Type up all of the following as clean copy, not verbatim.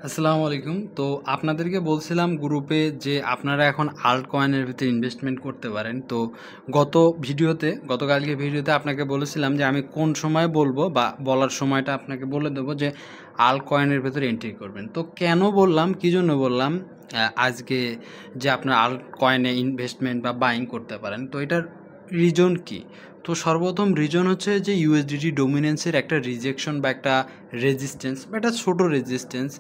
আসসালামু আলাইকুম। তো আপনাদেরকে বলছিলাম গ্রুপে যে আপনারা এখন আল্ট কয়েনের ভিতরে ইনভেস্টমেন্ট করতে পারেন। তো গতকালকে ভিডিওতে আপনাকে বলেছিলাম যে আমি কোন সময় বলবো বা বলার সময়টা আপনাকে বলে দেবো যে আল্ট কয়েনের ভেতরে এন্ট্রি করবেন। তো কেন বললাম, কী জন্য বললাম আজকে যে আপনার আল্ট কয়েনে ইনভেস্টমেন্ট বা বাইং করতে পারেন, তো এটার রিজন কি? তো সর্বপ্রথম রিজন হচ্ছে যে ইউএসডিটি ডোমিনেন্সের একটা রিজেকশন বা একটা রেজিস্ট্যান্স বা একটা ছোটো রেজিস্ট্যান্স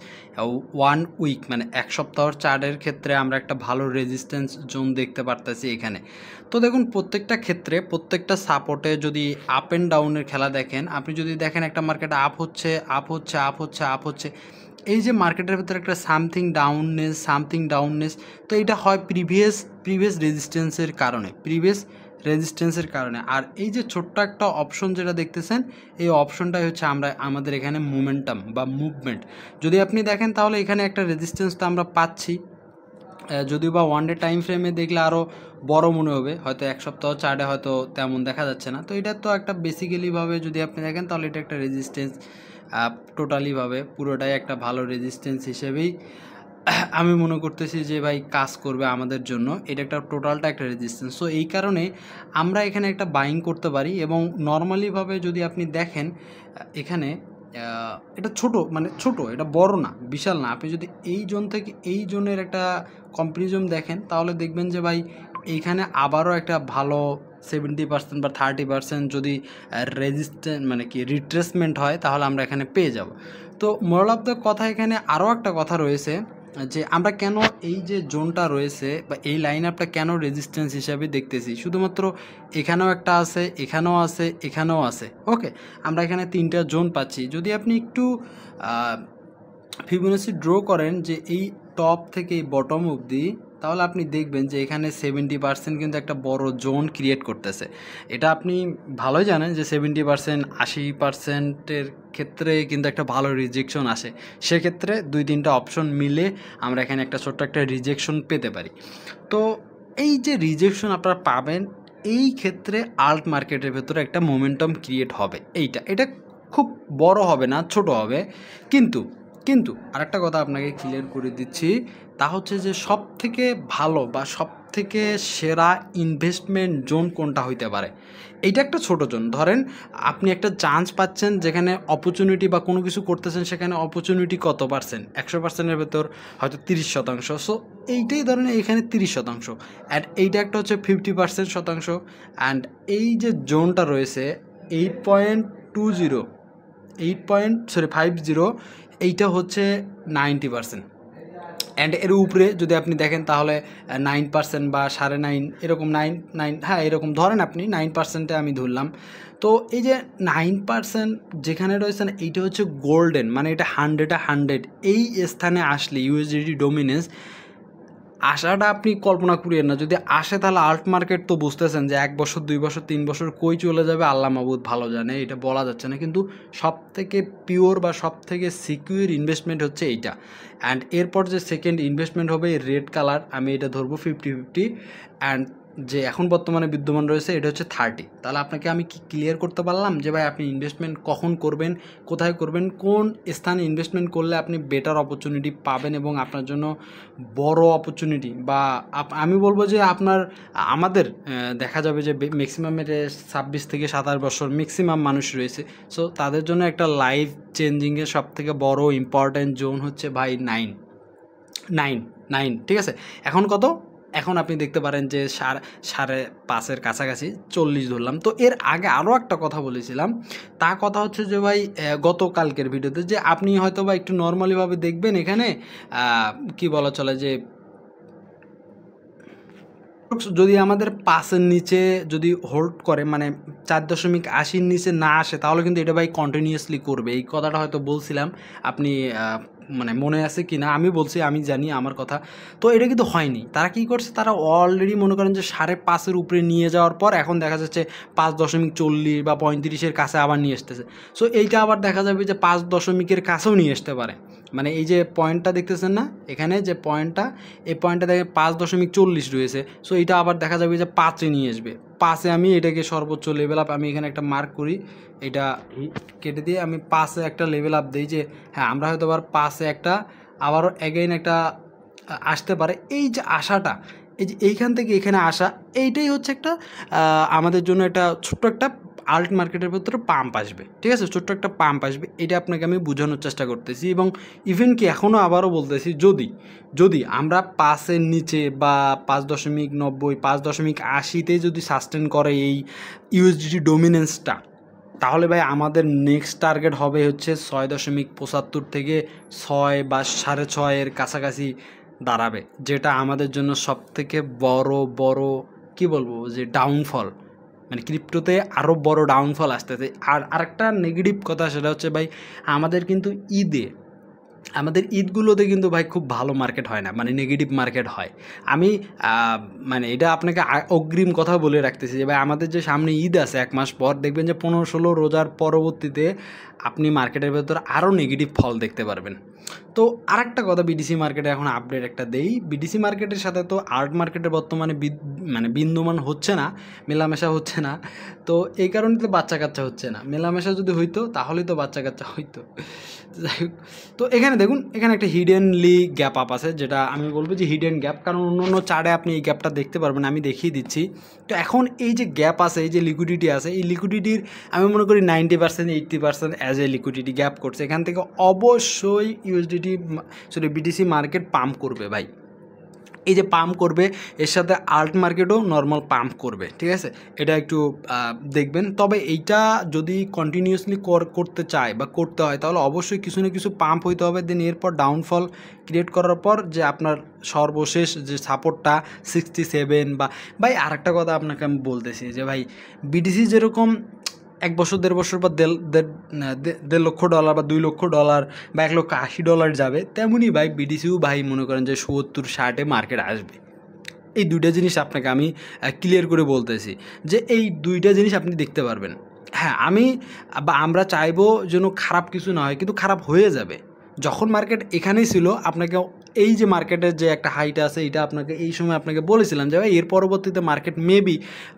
1 উইক মানে এক সপ্তাহর চার্টের ক্ষেত্রে আমরা একটা ভালো রেজিস্ট্যান্স জোন দেখতে পারতেছি এখানে। তো দেখুন, প্রত্যেকটা ক্ষেত্রে প্রত্যেকটা সাপোর্টে যদি আপ অ্যান্ড ডাউনের খেলা দেখেন, আপনি যদি দেখেন একটা মার্কেট আপ হচ্ছে, আপ হচ্ছে, আপ হচ্ছে, আপ হচ্ছে, এই যে মার্কেটের ভিতরে একটা সামথিং ডাউননেস, তো এটা হয় প্রিভিয়াস রেজিস্ট্যান্সের কারণে। আর এই যে ছোট্ট একটা অপশন যেটা দেখতেছেন, এই অপশনটাই হচ্ছে আমাদের এখানে মোমেন্টাম বা মুভমেন্ট। যদি আপনি দেখেন তাহলে এখানে একটা রেজিস্ট্যান্স তো আমরা পাচ্ছি, যদিও বা ওয়ান ডে টাইম ফ্রেমে দেখলে আরও বড় মনে হবে, হয়তো এক সপ্তাহ চার্টে হয়তো তেমন দেখা যাচ্ছে না। তো এটা তো একটা বেসিক্যালিভাবে যদি আপনি দেখেন তাহলে এটা একটা রেজিস্ট্যান্স, টোটালিভাবে পুরোটাই একটা ভালো রেজিস্ট্যান্স হিসেবেই আমি মনে করতেছি যে ভাই কাজ করবে আমাদের জন্য। এটা একটা টোটালটা একটা রেজিস্ট্যান্স। সো এই কারণে আমরা এখানে একটা বাইং করতে পারি। এবং নর্মালিভাবে যদি আপনি দেখেন এখানে এটা ছোট, এটা বড় না, বিশাল না। আপনি যদি এই জোন থেকে এই জোনের একটা কম্পারিজন দেখেন তাহলে দেখবেন যে ভাই এইখানে আবারও একটা ভালো 70% বা 30% যদি রেজিস্ট্যান্স মানে কি রিট্রেসমেন্ট হয় তাহলে আমরা এখানে পেয়ে যাব। তো মোরাল অফ দ্য কথা, এখানে আরও একটা কথা রয়েছে যে আমরা কেন এই যে জোনটা রয়েছে বা এই লাইন আপটা কেন রেজিস্ট্যান্স হিসাবে দেখতেছি। শুধুমাত্র এখানেও একটা আছে, এখানেও আছে, এখানেও আছে। ওকে, আমরা এখানে 3টা জোন পাচ্ছি। যদি আপনি একটু ফিবোনাচি ড্র করেন যে এই টপ থেকে এই বটম অবধি, তাহলে আপনি দেখবেন যে এখানে 70% কিন্তু একটা বড় জোন ক্রিয়েট করতেছে। এটা আপনি ভালোই জানেন যে 70% 80%-এর ক্ষেত্রে কিন্তু একটা ভালো রিজেকশন আসে। সেক্ষেত্রে 2-3টা অপশন মিলে আমরা এখানে একটা ছোট্ট একটা রিজেকশন পেতে পারি। তো এই যে রিজেকশন আপনারা পাবেন, এই ক্ষেত্রে আল্ট মার্কেটের ভেতরে একটা মোমেন্টাম ক্রিয়েট হবে। এটা খুব বড় হবে না, ছোট হবে। কিন্তু আরেকটা কথা আপনাকে ক্লিয়ার করে দিচ্ছি, তা হচ্ছে যে সবথেকে ভালো বা সবথেকে সেরা ইনভেস্টমেন্ট জোন কোনটা হইতে পারে। এইটা একটা ছোট জোন। ধরেন আপনি একটা চান্স পাচ্ছেন যেখানে অপরচুনিটি বা কোনো কিছু করতেছেন, সেখানে অপরচুনিটি কত পার্সেন্ট, 100%-এর ভেতর হয়তো 30%। সো এইটাই ধরেন এখানে 30%, অ্যান্ড এইটা একটা হচ্ছে 50% অ্যান্ড এই যে জোনটা রয়েছে 8.20 50, এইটা হচ্ছে 90%। অ্যান্ড এর উপরে যদি আপনি দেখেন তাহলে 9% বা 9.5 এরকম, 9 হ্যাঁ এরকম ধরেন, আপনি 9%-এ আমি ধরলাম। তো এই যে 9% যেখানে রয়েছে না, এইটা হচ্ছে গোল্ডেন, মানে এটা 100 এই স্থানে আসলে ইউএসডিটি ডোমিনেন্স আশাটা আপনি কল্পনা করিয়েন না। যদি আসে তাহলে আল্ট মার্কেট তো বুঝতেছেন যে 1 বছর, 2 বছর, 3 বছর কই চলে যাবে আল্লাহ মাবুদ ভালো জানে, এটা বলা যাচ্ছে না। কিন্তু সবথেকে পিওর বা সবথেকে সিকিউর ইনভেস্টমেন্ট হচ্ছে এইটা। অ্যান্ড এরপর যে সেকেন্ড ইনভেস্টমেন্ট হবে রেড কালার, আমি এটা ধরবো 50-50। অ্যান্ড যে এখন বর্তমানে বিদ্যমান রয়েছে এটা হচ্ছে 30। তাহলে আপনাকে আমি কি ক্লিয়ার করতে পারলাম যে ভাই আপনি ইনভেস্টমেন্ট কখন করবেন, কোথায় করবেন, কোন স্থানে ইনভেস্টমেন্ট করলে আপনি বেটার অপরচুনিটি পাবেন এবং আপনার জন্য বড় অপরচুনিটি বা আমি বলবো যে আমাদের দেখা যাবে যে ম্যাক্সিমামের 26 থেকে 27 বছর ম্যাক্সিমাম মানুষ রয়েছে। সো তাদের জন্য একটা লাইফ চেঞ্জিংয়ের সবথেকে বড় ইম্পর্ট্যান্ট জোন হচ্ছে ভাই 9। ঠিক আছে, এখন কত? এখন আপনি দেখতে পারেন যে 5.5-এর কাছাকাছি 40 ধরলাম। তো এর আগে আরও একটা কথা বলেছিলাম, তা কথা হচ্ছে যে ভাই গতকালকের ভিডিওতে যে আপনি হয়তো বা একটু নর্মালিভাবে দেখবেন এখানে কি বলা চলে যে যদি আমাদের 5-এর নিচে যদি হোল্ড করে, মানে 4.80-র নিচে না আসে, তাহলে কিন্তু এটা ভাই কন্টিনিউয়াসলি করবে। এই কথাটা হয়তো বলছিলাম, আপনি মানে মনে আছে কি না আমি বলছি, আমি জানি আমার কথা। তো এটা কিন্তু হয়নি। তারা কি করছে, তারা অলরেডি মনে করেন যে 5.5-এর উপরে নিয়ে যাওয়ার পর এখন দেখা যাচ্ছে 5.40 বা 35-এর কাছে আবার নিয়ে আসতেছে। সো এইটা আবার দেখা যাবে যে 5.0-এর কাছেও নিয়ে আসতে পারে। মানে এই যে পয়েন্টটা দেখতেছেন না এখানে, যে পয়েন্টটা, এই পয়েন্টটা দেখে 5.40 রয়েছে। সো এটা আবার দেখা যাবে যে 5-এ নিয়ে আসবে। 5-এ আমি এটাকে সর্বোচ্চ লেভেল আপ, আমি এখানে একটা মার্ক করি, এটা কেটে দিয়ে আমি 5-এ একটা লেভেল আপ দিই যে হ্যাঁ আমরা হয়তো আবার 5-এ একটা আবারও অ্যাগেইন একটা আসতে পারে। এই যে আশাটা, এই যে এইখান থেকে এখানে আসা, এইটাই হচ্ছে একটা আমাদের জন্য একটা ছোট্ট একটা আল্ট মার্কেটের ভেতরে পাম্প আসবে, ঠিক আছে, ছোট্ট একটা পাম্প আসবে। এটা আপনাকে আমি বোঝানোর চেষ্টা করতেছি এবং ইভেন কি এখনও আবারও বলতেছি, যদি যদি আমরা 5-এর নিচে বা 5.90, 5.80-তে যদি সাস্টেন করে এই ইউএসডিটি ডোমিনেন্সটা, তাহলে ভাই আমাদের নেক্সট টার্গেট হবে হচ্ছে 6.75 থেকে 6 বা 6.5-এর কাছাকাছি দাঁড়াবে, যেটা আমাদের জন্য সবথেকে বড় বড় কি বলবো যে ডাউনফল, মানে ক্রিপ্টোতে আরও বড় ডাউনফল আসতেছে। আর আরেকটা নেগেটিভ কথা সেটা হচ্ছে ভাই, আমাদের কিন্তু আমাদের ঈদগুলোতে কিন্তু ভাই খুব ভালো মার্কেট হয় না, মানে নেগেটিভ মার্কেট হয়। আমি মানে এটা আপনাকে অগ্রিম কথা বলে রাখতেছি যে ভাই, আমাদের যে সামনে ঈদ আছে 1 মাস পর, দেখবেন যে 15-16 রোজার পরবর্তীতে আপনি মার্কেটের ভেতর আরও নেগেটিভ ফল দেখতে পারবেন। তো আরেকটা কথা, বিডিসি মার্কেটে এখন আপডেট একটা দেই। বিডিসি মার্কেটের সাথে তো আর্ট মার্কেটের বর্তমানে মানে বিন্দুমান হচ্ছে না, মেলামেশা হচ্ছে না। তো এই কারণে তো বাচ্চা কাচ্চা হচ্ছে না। মেলামেশা যদি হইতো তাহলেই তো বাচ্চা কাচ্চা হইতো। যাই হোক, তো এখানে দেখুন, এখানে একটা হিডেনলি গ্যাপ আপ আছে, যেটা আমি বলবো যে হিডেন গ্যাপ, কারণ অন্য অন্য চার্টে আপনি এই গ্যাপটা দেখতে পারবেন, আমি দেখিয়ে দিচ্ছি। তো এখন এই যে গ্যাপ আছে, এই যে লিকুইডিটি আছে, এই লিকুইডিটির আমি মনে করি 90%, 80% অ্যাজ এ লিকুইডিটি গ্যাপ করছে। এখান থেকে অবশ্যই বিটিসি মার্কেট পাম্প করবে ভাই। এই যে পাম্প করবে, এর সাথে আল্ট মার্কেটও নর্মাল পাম্প করবে, ঠিক আছে, এটা একটু দেখবেন। তবে এইটা যদি কন্টিনিউয়াসলি করতে চায় বা করতে হয়, তাহলে অবশ্যই কিছু না কিছু পাম্প হইতে হবে। দেন এরপর ডাউনফল ক্রিয়েট করার পর যে আপনার সর্বশেষ যে সাপোর্টটা 67 বা ভাই, আরেকটা কথা আপনাকে আমি বলতেছি যে ভাই, বিটিসি যেরকম 1 বছর 1.5 বছর পর $1.5 বা $2 লক্ষ বা $1.80 যাবে, তেমনই ভাই বিডিসিও ভাই মনে করেন যে 70-60-এ মার্কেট আসবে। এই দুইটা জিনিস আপনাকে আমি ক্লিয়ার করে বলতেছি যে এই দুইটা জিনিস আপনি দেখতে পারবেন। হ্যাঁ, আমরা চাইবো যেন খারাপ কিছু না হয়, কিন্তু খারাপ হয়ে যাবে। যখন মার্কেট এখানেই ছিল, আপনাকে এই যে মার্কেটের যে একটা হাইটা আছে, এটা আপনাকে এই সময় আপনাকে বলেছিলাম যে ভাই, এর পরবর্তীতে মার্কেট মেবি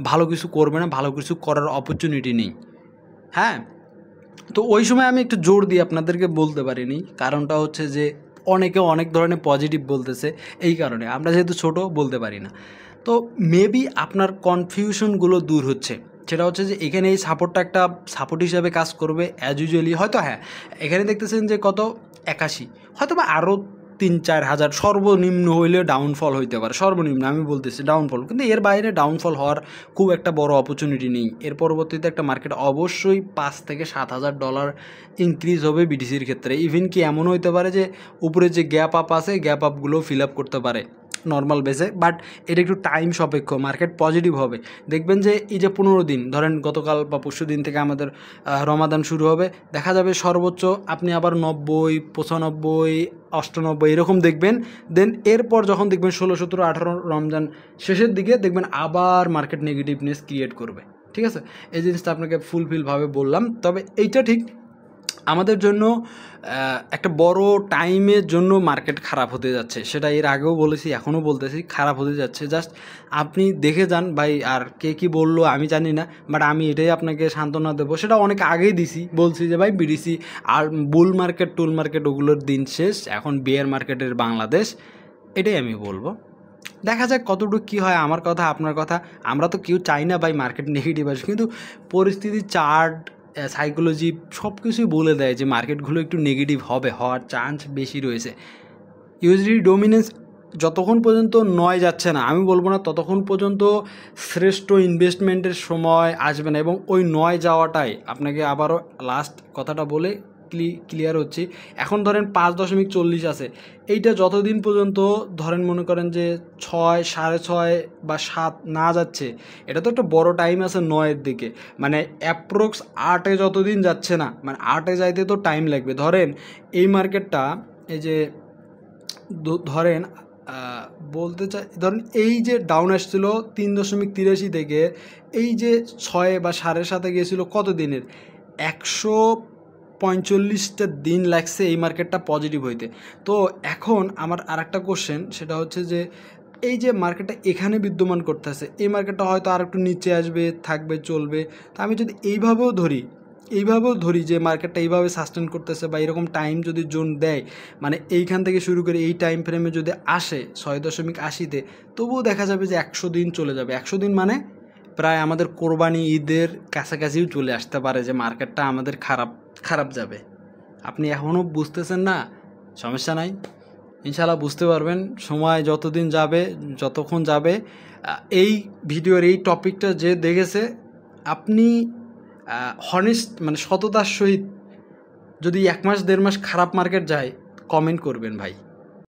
ভালো কিছু করবে না, ভালো কিছু করার অপরচুনিটি নেই। হ্যাঁ, তো ওই সময় আমি একটু জোর দিয়ে আপনাদেরকে বলতে পারিনি, কারণটা হচ্ছে যে অনেকে অনেক ধরনের পজিটিভ বলতেছে, এই কারণে আমরা যেহেতু ছোট বলতে পারি না। তো মেবি আপনার কনফিউশনগুলো দূর হচ্ছে, সেটা হচ্ছে যে এখানে এই সাপোর্টটা একটা সাপোর্ট হিসাবে কাজ করবে অ্যাজ ইউজুয়ালি। হয়তো হ্যাঁ, এখানে দেখতেছেন যে কত 81, হয়তো বা আরও 3-4 হাজার সর্বনিম্ন হইলে ডাউনফল হইতে পারে, সর্বনিম্ন আমি বলতেছি ডাউনফল, কিন্তু এর বাইরে ডাউনফল হওয়ার খুব একটা বড় অপরচুনিটি নেই। এর পরবর্তীতে একটা মার্কেট অবশ্যই $5,000-7,000 ইনক্রিজ হবে বিটিসির ক্ষেত্রে। ইভেন কি এমনও হইতে পারে যে উপরে যে গ্যাপ আপ আছে, গ্যাপ আপগুলো ফিল আপ করতে পারে নর্মাল বেসে, বাট এটা একটু টাইম সাপেক্ষ। মার্কেট পজিটিভ হবে, দেখবেন যে এই যে 15 দিন ধরেন, গতকাল বা পরশু দিন থেকে আমাদের রমাদান শুরু হবে, দেখা যাবে সর্বোচ্চ আপনি আবার 90, 95, 98 এরকম দেখবেন। দেন এরপর যখন দেখবেন 16, 17, 18 রমজান শেষের দিকে দেখবেন আবার মার্কেট নেগেটিভনেস ক্রিয়েট করবে, ঠিক আছে। এই জিনিসটা আপনাকে ফুলফিলভাবে বললাম। তবে এইটা ঠিক, আমাদের জন্য একটা বড় টাইমের জন্য মার্কেট খারাপ হতে যাচ্ছে, সেটা এর আগেও বলেছি, এখনও বলতেছি, খারাপ হতে যাচ্ছে। জাস্ট আপনি দেখে যান ভাই। আর কে কী বললো আমি জানি না, বাট আমি এটাই আপনাকে সান্ত্বনা দেবো, সেটা অনেক আগেই বলছি যে ভাই, বিডিসি আর বুল মার্কেট টুল মার্কেট ওগুলোর দিন শেষ, এখন বিয়ার মার্কেটের বাংলাদেশ, এটাই আমি বলবো। দেখা যাক কতটুকু কী হয়। আমার কথা, আপনার কথা, আমরা তো কেউ চাই না ভাই মার্কেট নেগেটিভ আসে, কিন্তু পরিস্থিতি, চার্ট, সাইকোলজি সব কিছুই বলে দেয় যে মার্কেটগুলো একটু নেগেটিভ হওয়ার চান্স বেশি রয়েছে। ইউএসডি ডোমিনেন্স যতক্ষণ পর্যন্ত নয় যাচ্ছে না, আমি বলবো না ততক্ষণ পর্যন্ত শ্রেষ্ঠ ইনভেস্টমেন্টের সময় আসবে না। এবং ওই নয় যাওয়াটাই আপনাকে আবারও লাস্ট কথাটা বলে ক্লিয়ার হচ্ছি। এখন ধরেন 5.40 আছে, এইটা যতদিন পর্যন্ত ধরেন মনে করেন যে 6, 6.5 বা 7 না যাচ্ছে, এটা তো একটা বড় টাইম আছে 9-এর দিকে, মানে অ্যাপ্রক্স 8-এ যতদিন যাচ্ছে না, মানে 8-এ যাইতে তো টাইম লাগবে। ধরেন এই মার্কেটটা, এই যে ধরেন বলতে চাই, ধরেন এই যে ডাউন আসছিল 3.83 থেকে, এই যে 6 বা 7.5-এ গিয়েছিল কত দিনের, 145টা দিন লাগছে এই মার্কেটটা পজিটিভ হইতে। তো এখন আমার আরেকটা কোশ্চেন, সেটা হচ্ছে যে এই যে মার্কেটটা এখানে বিদ্যমান করতেছে, এই মার্কেটটা হয়তো আর একটু নিচে আসবে, থাকবে, চলবে। তো আমি যদি এইভাবেও ধরি এইভাবেও ধরি যে মার্কেটটা এইভাবে সাস্টেন করতেছে বা এরকম টাইম যদি জোন দেয়, মানে এইখান থেকে শুরু করে এই টাইম ফ্রেমে যদি আসে 6.80-তে, তবুও দেখা যাবে যে 100 দিন চলে যাবে। 100 দিন মানে প্রায় আমাদের কোরবানি ঈদের কাছাকাছিও চলে আসতে পারে যে মার্কেটটা আমাদের খারাপ যাবে। আপনি এখনও বুঝতেছেন না, সমস্যা নাই, ইনশাল্লাহ বুঝতে পারবেন সময় যতক্ষণ যাবে। এই ভিডিওর এই টপিকটা যে দেখেছে, আপনি হনেস্ট মানে সততার সহিত যদি 1 মাস 1.5 মাস খারাপ মার্কেট যায়, কমেন্ট করবেন ভাই।